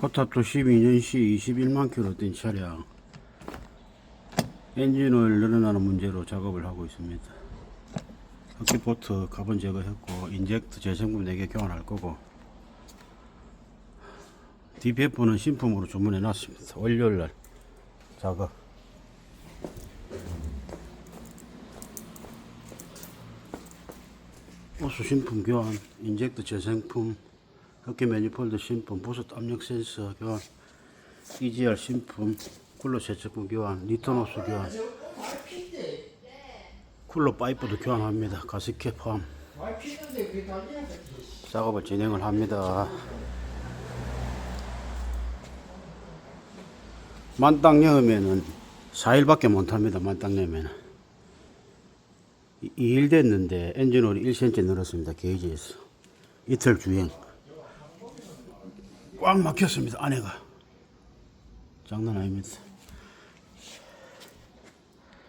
포타토 12년시 21만 킬로 뛴 차량, 엔진오일 늘어나는 문제로 작업을 하고 있습니다. 흡기포트 카본 제거했고 인젝트 재생품 4개 교환할 거고, DPF는 신품으로 주문해 놨습니다. 월요일날 작업. 호수 신품 교환, 인젝트 재생품, 흡기 매니폴드 신품, 부스 압력 센서 교환, EGR 신품, 쿨러 세척품 교환, 리턴 호스 교환, 쿨러 파이프도 교환합니다. 가스캡 포함 작업을 진행을 합니다. 만땅 여음에는 4일밖에 못합니다. 만땅 여음에는 2일 됐는데 엔진오일이 1cm 늘었습니다. 게이지에서 이틀 주행. 꽉 막혔습니다. 안에가 장난 아닙니다.